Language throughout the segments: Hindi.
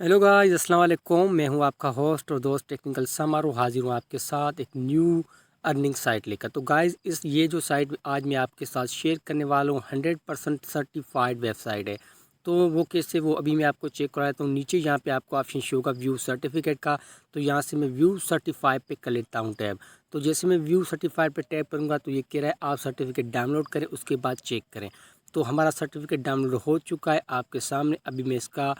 हेलो गाइस, अस्सलाम वालेकुम। मैं हूं आपका होस्ट और दोस्त टेक्निकल समारो, हाजिर हूं आपके साथ एक न्यू अर्निंग साइट लेकर। तो गाइस, ये जो साइट आज मैं आपके साथ शेयर करने वाला हूं 100% सर्टिफाइड वेबसाइट है। तो वो कैसे, वो अभी मैं आपको चेक करा देता हूँ। नीचे यहाँ पे आपको ऑप्शन शो होगा व्यू सर्टिफिकेट का। तो यहाँ से मैं व्यू सर्टिफाइड पे कर लेता हूँ टैब। तो जैसे मैं व्यू सर्टिफाइड पे टैप करूँगा तो ये कह रहा है आप सर्टिफिकेट डाउनलोड करें, उसके बाद चेक करें। तो हमारा सर्टिफिकेट डाउनलोड हो चुका है आपके सामने। अभी मैं इसका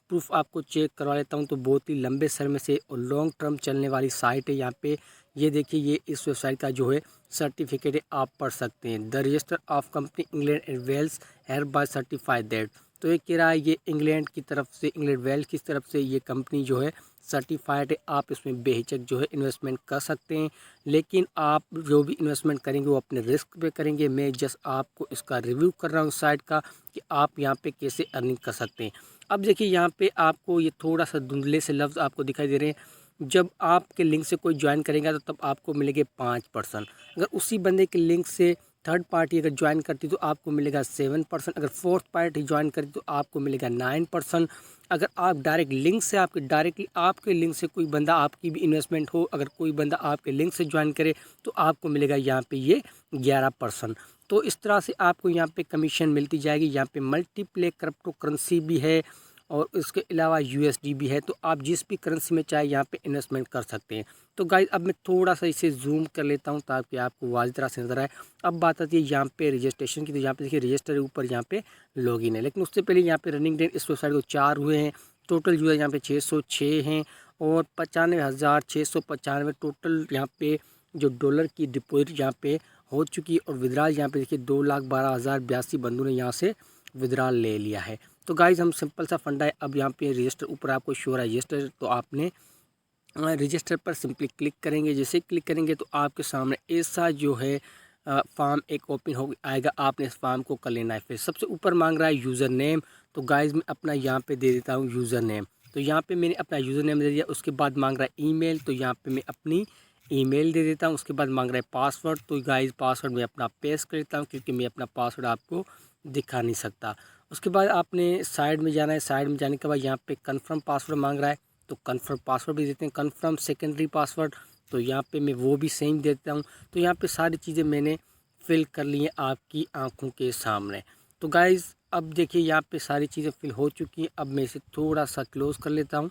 प्रूफ आपको चेक करवा लेता हूँ। तो बहुत ही लंबे समय से और लॉन्ग टर्म चलने वाली साइट है। यहाँ पे ये देखिए, ये इस वेबसाइट का जो है सर्टिफिकेट है, आप पढ़ सकते हैं। The register of company England and Wales hereby certified that. तो ये कह रहा है ये इंग्लैंड की तरफ से, इंग्लैंड वेल्स की तरफ से ये कंपनी जो है सर्टिफाइड है। आप इसमें बेहिचक जो है इन्वेस्टमेंट कर सकते हैं। लेकिन आप जो भी इन्वेस्टमेंट करेंगे वो अपने रिस्क पे करेंगे। मैं जस्ट आपको इसका रिव्यू कर रहा हूँ साइट का, कि आप यहाँ पे कैसे अर्निंग कर सकते हैं। अब देखिए, यहाँ पे आपको ये थोड़ा सा धुंधले से लफ्ज़ आपको दिखाई दे रहे हैं। जब आपके लिंक से कोई ज्वाइन करेगा तो तब आपको मिलेंगे 5%। अगर उसी बंदे के लिंक से थर्ड पार्टी अगर ज्वाइन करती तो आपको मिलेगा 7%। अगर फोर्थ पार्टी ज्वाइन करती तो आपको मिलेगा 9%। अगर आप डायरेक्ट लिंक से, आपके डायरेक्टली आपके लिंक से कोई बंदा, आपकी भी इन्वेस्टमेंट हो, अगर कोई बंदा आपके लिंक से ज्वाइन करे तो आपको मिलेगा यहाँ पे ये 11%। तो इस तरह से आपको यहाँ पे कमीशन मिलती जाएगी। यहाँ पे मल्टीप्ले क्रिप्टो करेंसी भी है और इसके अलावा यूएसडी भी है। तो आप जिस भी करेंसी में चाहे यहाँ पे इन्वेस्टमेंट कर सकते हैं। तो गाइस, अब मैं थोड़ा सा इसे जूम कर लेता हूँ ताकि आपको वाज़ तरह से नजर आए। अब बात आती है यहाँ पे रजिस्ट्रेशन की। तो यहाँ पे देखिए रजिस्टर है, ऊपर यहाँ पे लॉगिन है। लेकिन उससे पहले यहाँ पे रनिंग डेट इस वेबसाइट को 4 हुए हैं। टोटल यूज़र यहाँ पे 606 हैं और 95,695 टोटल यहाँ पे जो डॉलर की डिपॉजिट यहाँ पे हो चुकी है। और विड्रॉल यहाँ पे देखिए 2,12,082 बंदों ने यहाँ से विड्रॉल ले लिया है। तो गाइज, हम सिंपल सा फंडा है। अब यहाँ पे रजिस्टर ऊपर आपको शो हो रहा है रजिस्टर, तो आपने रजिस्टर पर सिंपली क्लिक करेंगे। जैसे क्लिक करेंगे तो आपके सामने ऐसा जो है फॉर्म एक ओपन हो आएगा। आपने इस फॉर्म को कर लेना है। फिर सबसे ऊपर मांग रहा है यूज़र नेम। तो गाइज, मैं अपना यहाँ पे दे देता हूँ यूज़र नेम। तो यहाँ पे मैंने अपना यूज़र नेम दे दिया। उसके बाद मांग रहा है ईमेल। तो यहाँ पे मैं अपनी ईमेल दे देता हूँ। उसके बाद मांग रहा है पासवर्ड। तो गाइज, पासवर्ड मैं अपना पेस्ट कर देता हूँ क्योंकि मैं अपना पासवर्ड आपको दिखा नहीं सकता। उसके बाद आपने साइड में जाना है। साइड में जाने के बाद यहाँ पे कंफर्म पासवर्ड मांग रहा है। तो कंफर्म पासवर्ड भी देते हैं, कंफर्म सेकेंडरी पासवर्ड। तो यहाँ पे मैं वो भी सेम देता हूँ। तो यहाँ पे सारी चीज़ें मैंने फिल कर ली हैं आपकी आंखों के सामने। तो गाइज़, अब देखिए यहाँ पे सारी चीज़ें फिल हो चुकी हैं। अब मैं इसे थोड़ा सा क्लोज़ कर लेता हूँ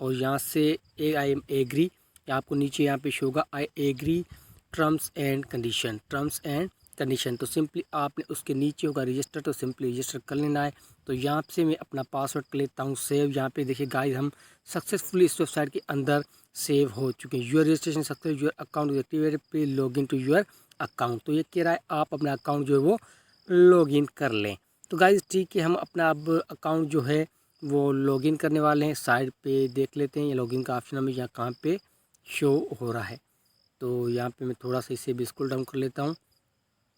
और यहाँ से आई एम एग्री, आपको नीचे यहाँ पे शो होगा I agree terms and condition, terms and condition. तो सिंपली आपने उसके नीचे होगा रजिस्टर, तो सिंपली रजिस्टर कर लेना है। तो यहाँ से मैं अपना पासवर्ड कर लेता हूँ सेव। यहाँ पे देखिए गाइस, हम सक्सेसफुली इस वेबसाइट के अंदर सेव हो चुके हैं। Your registration success, your account is activated, please log in to your account. तो ये कह रहा है आप अपना अकाउंट जो है वो लॉग इन कर लें। तो गाइस ठीक है, हम अपना अब अकाउंट जो है वो लॉग इन करने वाले हैं। साइड पे देख लेते हैं ये लॉग इन का ऑप्शन हमें यहाँ कहाँ पे शो हो रहा है। तो यहाँ पे मैं थोड़ा सा इसे भी स्क्रॉल डाउन कर लेता हूँ।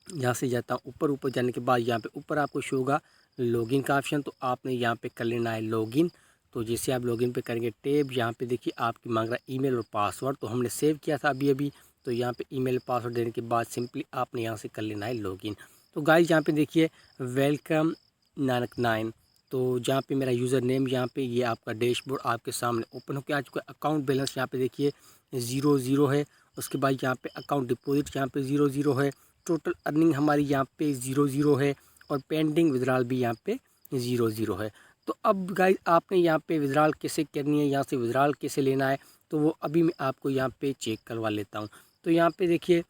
यहाँ से जाता हूँ ऊपर। ऊपर जाने के बाद यहाँ पे ऊपर आपको शो होगा लॉगिन का ऑप्शन। तो आपने यहाँ पे कर लेना है लॉगिन। तो जैसे आप लॉगिन पे करेंगे टैब, यहाँ पे देखिए आपकी मांग रहा है ईमेल और पासवर्ड। तो हमने सेव किया था अभी अभी। तो यहाँ पे ईमेल पासवर्ड देने के बाद सिंपली आपने यहाँ से कर लेना है लॉगिन। तो गाइस, यहाँ पे देखिए वेलकम नानक 9। तो जहाँ पे मेरा यूज़र नेम, यहाँ पे ये आपका डैशबोर्ड आपके सामने ओपन होकर आ चुका है। अकाउंट बैलेंस यहाँ पे देखिए 0 है। उसके बाद यहाँ पे अकाउंट डिपॉजिट यहाँ पे 0 है। टोटल अर्निंग हमारी यहाँ पे 0 है और पेंडिंग विड्रॉल भी यहाँ पे 0 है। तो अब गाइस, आपने यहाँ पे विड्रॉल कैसे करनी है, यहाँ से विड्रॉल कैसे लेना है, तो वो अभी मैं आपको यहाँ पे चेक करवा लेता हूँ। तो यहाँ पे देखिए,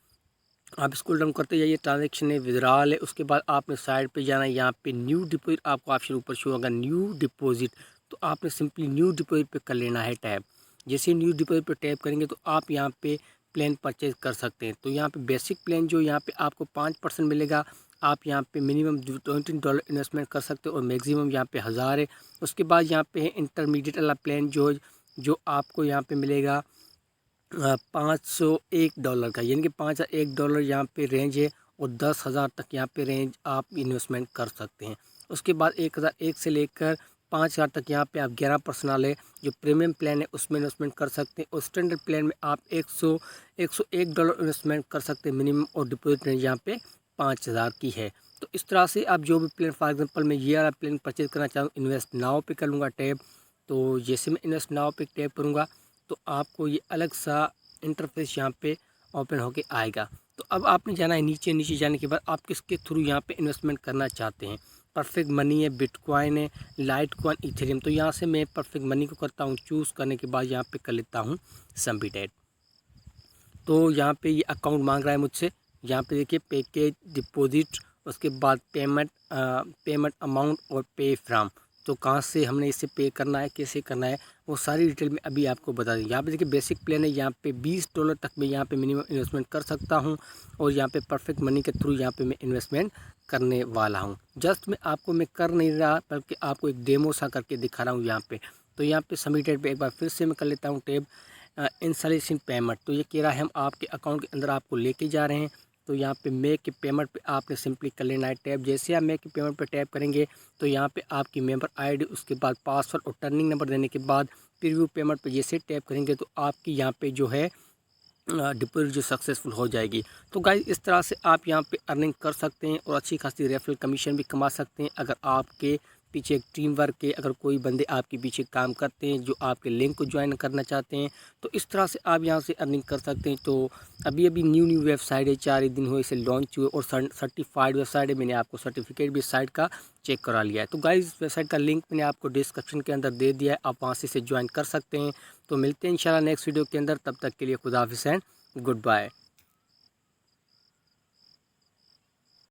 आप स्क्रॉल डाउन करते जाइए, ट्रांजेक्शन है, विड्रॉल है। उसके बाद आपने साइड पे जाना है। यहाँ पे न्यू डिपॉजिट आपको ऑप्शन ऊपर शो होगा, न्यू डिपॉजिट। तो आपने सिंपली न्यू डिपॉजिट पे कर लेना है टैब। जैसे न्यू डिपॉजिट पे टैप करेंगे तो आप यहाँ पे प्लान परचेज कर सकते हैं। तो यहाँ पे बेसिक प्लान जो यहाँ पे आपको 5% मिलेगा। आप यहाँ पे मिनिमम $20 इन्वेस्टमेंट कर सकते हो और मैक्सिमम यहाँ पे 1000 है। उसके बाद यहाँ पे है इंटरमीडिएट वाला प्लान जो आपको यहाँ पे मिलेगा $501 का, यानी कि $501 यहाँ पे रेंज है और 10,000 तक यहाँ पे रेंज आप इन्वेस्टमेंट कर सकते हैं। उसके बाद 1001 से लेकर 5,000 तक यहाँ पे आप 11% वाले जो प्रीमियम प्लान है उसमें इन्वेस्टमेंट कर सकते हैं। और स्टैंडर्ड प्लान में आप $101 इन्वेस्टमेंट कर सकते हैं मिनिमम, और डिपॉजिट रेंज यहाँ पे 5,000 की है। तो इस तरह से आप जो भी प्लान, फॉर एग्जांपल मैं ये वाला प्लान परचेज करना चाहूँ, इन्वेस्ट नाउ पे कर लूँगा टैब। तो जैसे मैं इन्वेस्ट नाउ पे टैप करूँगा तो आपको ये अलग सा इंटरफेस यहाँ पे ओपन होके आएगा। तो अब आपने जाना है नीचे। नीचे जाने के बाद आप किसके थ्रू यहाँ पे इन्वेस्टमेंट करना चाहते हैं। परफेक्ट मनी है, बिटकॉइन है, लाइट कॉइन, इथेरियम। तो यहाँ से मैं परफेक्ट मनी को करता हूँ चूज़। करने के बाद यहाँ पे कर लेता हूँ सबमिटेड। तो यहाँ पे ये अकाउंट मांग रहा है मुझसे। यहाँ पे देखिए पैकेज, डिपॉजिट, उसके बाद पेमेंट अमाउंट और पे फ्रॉम। तो कहाँ से हमने इसे पे करना है, कैसे करना है, वो सारी डिटेल में अभी आपको बता दें। यहाँ पे देखिए बेसिक प्लान है, यहाँ पे $20 तक मैं यहाँ पे मिनिमम इन्वेस्टमेंट कर सकता हूँ। और यहाँ पे परफेक्ट मनी के थ्रू यहाँ पे मैं इन्वेस्टमेंट करने वाला हूँ। जस्ट मैं कर नहीं रहा, बल्कि आपको एक डेमो सा करके दिखा रहा हूँ यहाँ पे। तो यहाँ पे सबमिटेड पे एक बार फिर से मैं कर लेता हूँ टैब इंस्टॉलेशन पेमेंट। तो ये कह रहा है हम आपके अकाउंट के अंदर आपको लेके जा रहे हैं। तो यहाँ पे मेक के पेमेंट पे आपने सिंपली कर लेना है टैप। जैसे आप मेक के पेमेंट पे टैप करेंगे तो यहाँ पे आपकी मेंबर आईडी, उसके बाद पासवर्ड और टर्निंग नंबर देने के बाद प्रीव्यू पेमेंट पे जैसे टैप करेंगे तो आपकी यहाँ पे जो है डिपॉजिट जो सक्सेसफुल हो जाएगी। तो गाइस इस तरह से आप यहाँ पे अर्निंग कर सकते हैं और अच्छी खासी रेफरल कमीशन भी कमा सकते हैं। अगर आपके पीछे एक टीम वर्क है, अगर कोई बंदे आपके पीछे काम करते हैं जो आपके लिंक को ज्वाइन करना चाहते हैं, तो इस तरह से आप यहाँ से अर्निंग कर सकते हैं। तो अभी न्यू वेबसाइट है, 4 ही दिन हुए इसे लॉन्च हुए और सर्टिफाइड वेबसाइट है। मैंने आपको सर्टिफिकेट भी साइट का चेक करा लिया है। तो गाइस वेबसाइट का लिंक मैंने आपको डिस्क्रिप्शन के अंदर दे दिया है, आप वहाँ से इसे ज्वाइन कर सकते हैं। तो मिलते हैं इंशाल्लाह नेक्स्ट वीडियो के अंदर। तब तक के लिए खुदा हाफिज़ एंड गुड बाय।